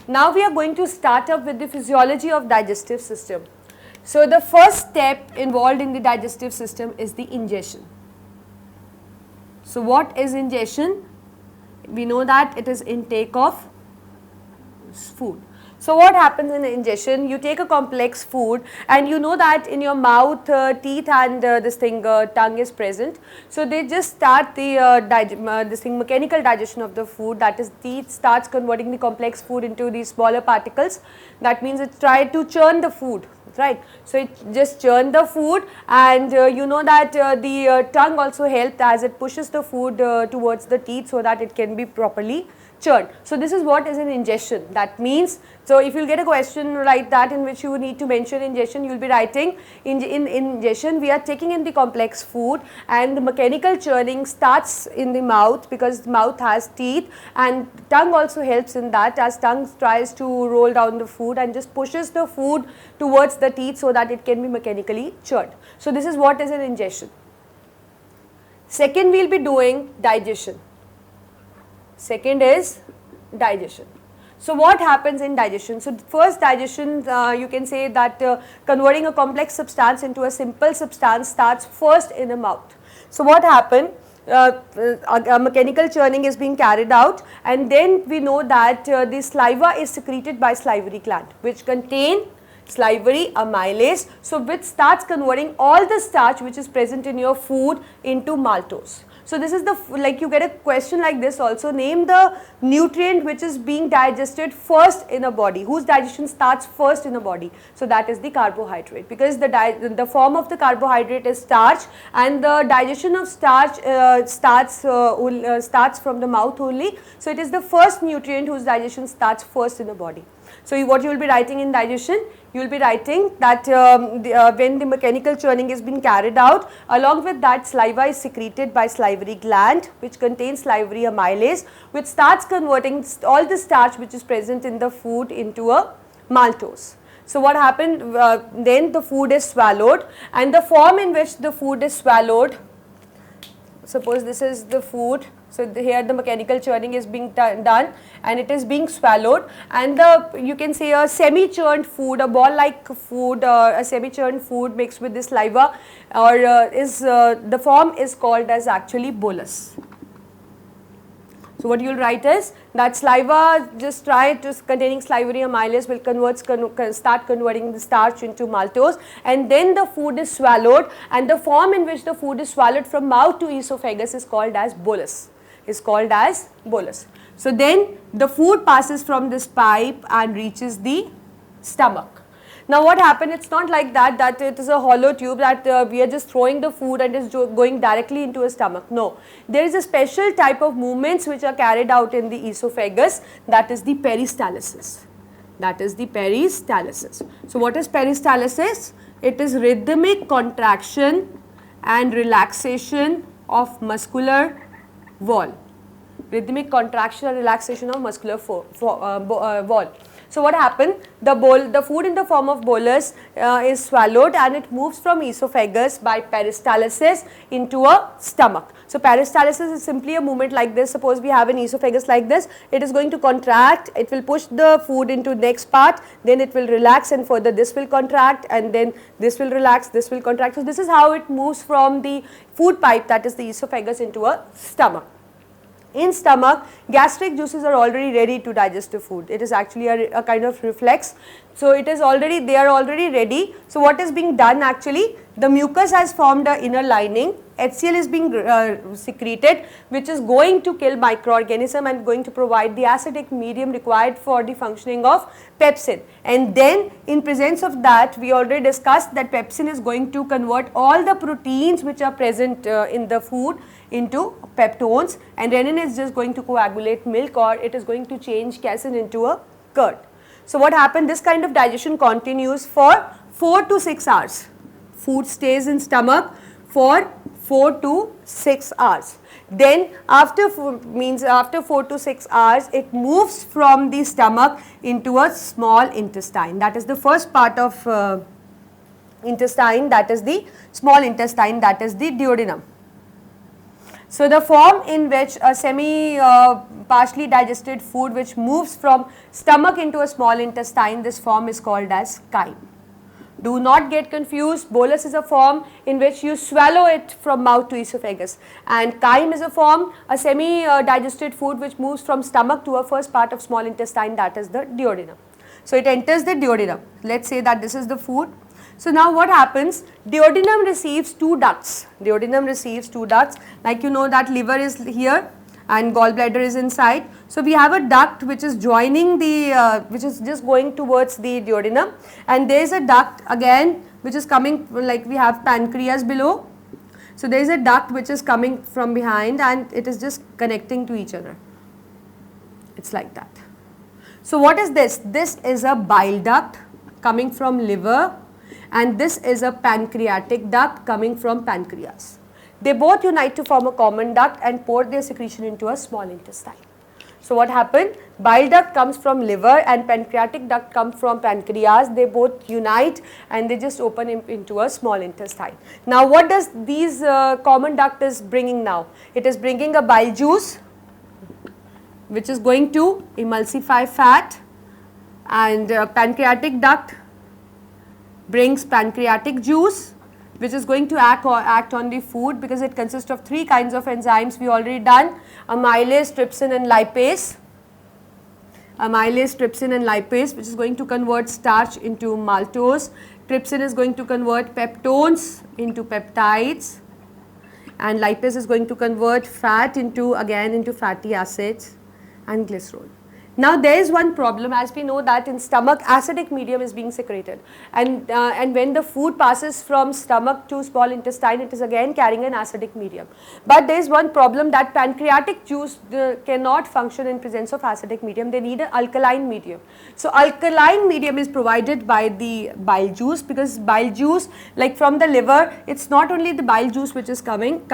Now we are going to start up with the physiology of digestive system. So the first step involved in the digestive system is the ingestion. So what is ingestion? We know that it is intake of food. So what happens in ingestion? You take a complex food and you know that in your mouth, teeth and tongue is present. So they just start the mechanical digestion of the food, that is teeth starts converting the complex food into these smaller particles. That means it try to churn the food, right? So it just churn the food, and you know that the tongue also helps as it pushes the food towards the teeth so that it can be properly churned. So this is what is an ingestion. That means, so if you get a question like that in which you need to mention ingestion, you will be writing in ingestion we are taking in the complex food and the mechanical churning starts in the mouth, because the mouth has teeth, and tongue also helps in that, as tongue tries to roll down the food and just pushes the food towards the teeth so that it can be mechanically churned. So this is what is an ingestion. Second, we will be doing digestion. Second is digestion. So what happens in digestion? So first digestion, you can say that converting a complex substance into a simple substance starts first in the mouth. So what happened? A mechanical churning is being carried out, and then we know that the saliva is secreted by salivary gland, which contain salivary amylase, so which starts converting all the starch which is present in your food into maltose. So this is the, like you get a question like this also, name the nutrient which is being digested first in a body, whose digestion starts first in a body. So that is the carbohydrate, because the form of the carbohydrate is starch, and the digestion of starch starts from the mouth only. So it is the first nutrient whose digestion starts first in the body. So what you will be writing in digestion? You will be writing that when the mechanical churning is being carried out, along with that saliva is secreted by salivary gland, which contains salivary amylase, which starts converting all the starch which is present in the food into a maltose. So what happened, then the food is swallowed, and the form in which the food is swallowed, suppose this is the food. So here the mechanical churning is being done and it is being swallowed, and you can say a semi-churned food, a ball-like food, a semi-churned food mixed with this saliva, or the form is called as actually bolus. So what you will write is that saliva just try to containing salivary amylase will start converting the starch into maltose, and then the food is swallowed, and the form in which the food is swallowed from mouth to esophagus is called as bolus. So then the food passes from this pipe and reaches the stomach. Now what happened, it's not like that it is a hollow tube that we are just throwing the food and it's going directly into a stomach. No, there is a special type of movements which are carried out in the esophagus, that is the peristalsis. So what is peristalsis? It is rhythmic contraction and relaxation of muscular wall. Rhythmic contraction and relaxation of muscular wall. So what happened? The food in the form of bolus is swallowed, and it moves from esophagus by peristalsis into a stomach. So peristalsis is simply a movement like this. Suppose we have an esophagus like this, it is going to contract, it will push the food into next part, then it will relax, and further this will contract, and then this will relax, this will contract. So this is how it moves from the food pipe, that is the esophagus, into a stomach. In stomach, gastric juices are already ready to digest the food. It is actually a kind of reflex. So they are already ready. So what is being done actually? The mucus has formed an inner lining. HCl is being secreted, which is going to kill microorganism and going to provide the acidic medium required for the functioning of pepsin. And then in presence of that, we already discussed that pepsin is going to convert all the proteins which are present in the food into peptones, and renin is just going to coagulate milk, or it is going to change casein into a curd. So what happened? This kind of digestion continues for 4 to 6 hours. Food stays in stomach for 4 to 6 hours. Then after 4 to 6 hours, it moves from the stomach into a small intestine. That is the first part of intestine, that is the small intestine, that is the duodenum. So the form in which a partially digested food which moves from stomach into a small intestine, this form is called as chyme. Do not get confused. Bolus is a form in which you swallow it from mouth to esophagus, and chyme is a form, a semi-digested food which moves from stomach to a first part of small intestine, that is the duodenum. So it enters the duodenum. Let's say that this is the food. So now what happens? Duodenum receives two ducts. Duodenum receives two ducts. Like you know that liver is here and gallbladder is inside. So we have a duct which is joining the, which is just going towards the duodenum, and there is a duct again which is coming, like we have pancreas below. So there is a duct which is coming from behind and it is just connecting to each other. It's like that. So what is this? This is a bile duct coming from liver, and this is a pancreatic duct coming from pancreas. They both unite to form a common duct and pour their secretion into a small intestine. So what happened? Bile duct comes from liver and pancreatic duct comes from pancreas. They both unite and they just open into a small intestine. Now what does these common duct is bringing now? It is bringing a bile juice which is going to emulsify fat, and pancreatic duct brings pancreatic juice which is going to act on the food, because it consists of three kinds of enzymes we already done: amylase, trypsin and lipase. Amylase, trypsin and lipase, which is going to convert starch into maltose. Trypsin is going to convert peptones into peptides, and lipase is going to convert fat into fatty acids and glycerol. Now there is one problem, as we know that in stomach acidic medium is being secreted, and when the food passes from stomach to small intestine, it is again carrying an acidic medium. But there is one problem, that pancreatic juice cannot function in presence of acidic medium. They need an alkaline medium. So alkaline medium is provided by the bile juice, because bile juice, like from the liver, it's not only the bile juice which is coming,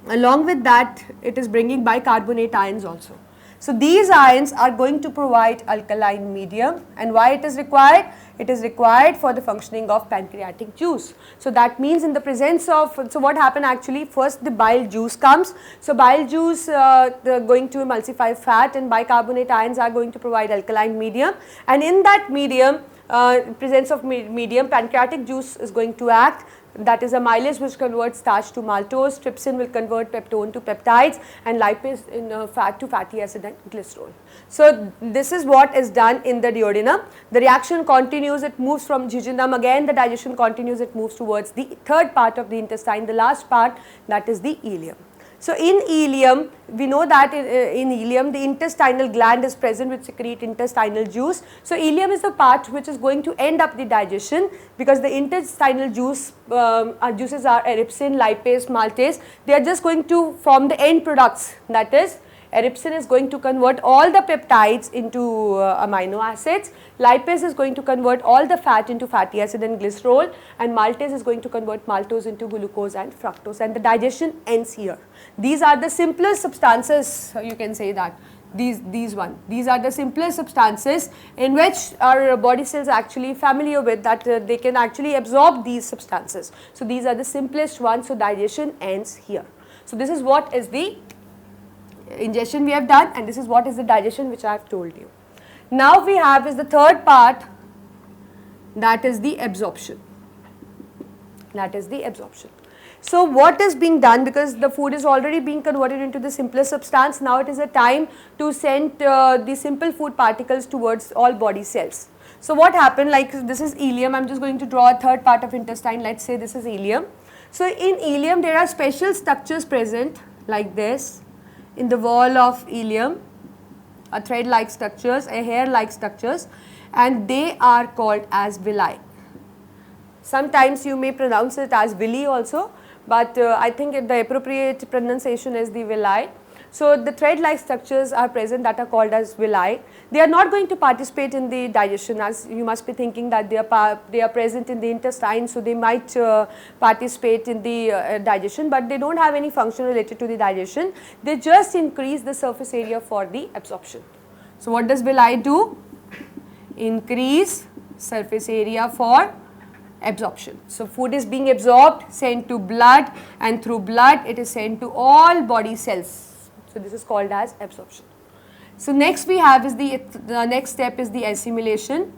along with that it is bringing bicarbonate ions also. So these ions are going to provide alkaline medium, and why it is required? It is required for the functioning of pancreatic juice. So that means in the presence of, so what happened actually, first the bile juice comes. So bile juice going to emulsify fat, and bicarbonate ions are going to provide alkaline medium, and in that medium, presence of medium, pancreatic juice is going to act. That is amylase which converts starch to maltose, trypsin will convert peptone to peptides, and lipase in fat to fatty acid and glycerol. So this is what is done in the duodenum. The reaction continues, it moves from jejunum, again the digestion continues, it moves towards the third part of the intestine, the last part, that is the ileum. So in ileum, we know that in ileum the intestinal gland is present which secrete intestinal juice. So ileum is the part which is going to end up the digestion, because the intestinal juices are erypsin, lipase, maltase. They are just going to form the end products, that is erypsin is going to convert all the peptides into amino acids, lipase is going to convert all the fat into fatty acid and glycerol, and maltase is going to convert maltose into glucose and fructose, and the digestion ends here. These are the simplest substances, you can say that. These are the simplest substances in which our body cells are actually familiar with, that they can actually absorb these substances. So these are the simplest ones, so digestion ends here. So this is what is the ingestion we have done, and this is what is the digestion which I have told you. Now we have is the third part, that is the absorption. So what is being done, because the food is already being converted into the simplest substance, now it is a time to send the simple food particles towards all body cells. So what happened, like this is ileum, I am just going to draw a third part of intestine, let us say this is ileum. So in ileum there are special structures present like this in the wall of ileum, a thread like structures, a hair like structures, and they are called as villi. Sometimes you may pronounce it as villi also, but I think the appropriate pronunciation is the villi. So the thread like structures are present that are called as villi. They are not going to participate in the digestion, as you must be thinking that they are present in the intestine, so they might participate in the digestion, but they do not have any function related to the digestion. They just increase the surface area for the absorption. So what does villi do? Increase surface area for absorption. So food is being absorbed, sent to blood, and through blood it is sent to all body cells. So this is called as absorption. So next we have is the next step is the assimilation.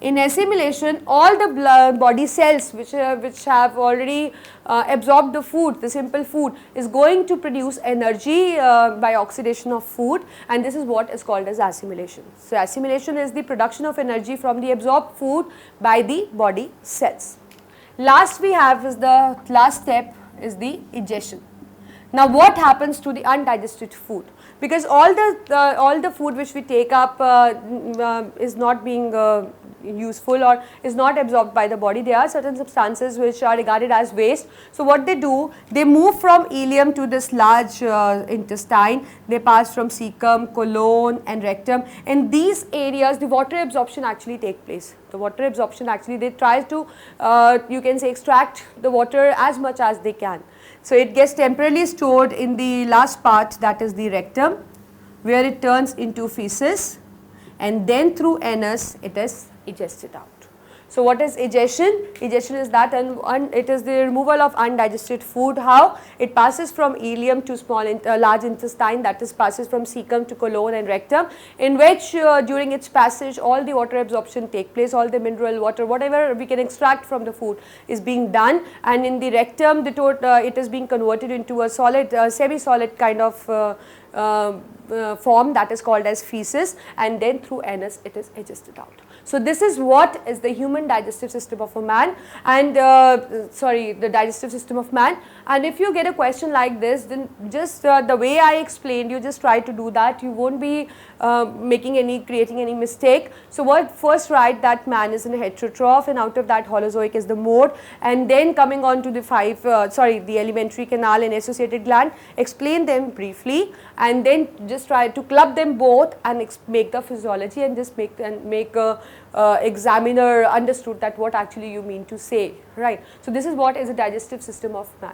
In assimilation, all the body cells which have already absorbed the food, the simple food, is going to produce energy by oxidation of food, and this is what is called as assimilation. So assimilation is the production of energy from the absorbed food by the body cells. Last we have is the last step is the ingestion. Now what happens to the undigested food? Because all the food which we take up is not being useful or is not absorbed by the body. There are certain substances which are regarded as waste. So what they do, they move from ileum to this large intestine. They pass from cecum, colon and rectum. In these areas the water absorption actually takes place. The water absorption actually, they try to you can say extract the water as much as they can. So it gets temporarily stored in the last part, that is the rectum, where it turns into feces, and then through anus it is ingested out. So what is egestion? Egestion is that, and it is the removal of undigested food. How? It passes from ileum to large intestine, that is passes from cecum to colon and rectum, in which during its passage all the water absorption take place, all the mineral water, whatever we can extract from the food is being done, and in the rectum it is being converted into a solid, semi-solid kind of form, that is called as feces, and then through anus it is digested out. So this is what is the human digestive system of a man, and the digestive system of man. And if you get a question like this, then just the way I explained, you just try to do that. You won't be creating any mistake. So what first write that man is in a heterotroph, and out of that holozoic is the mode, and then coming on to the the alimentary canal and associated gland, explain them briefly, and then just try to club them both and make the physiology, and just make a examiner understood that what actually you mean to say, right. So this is what is a digestive system of man.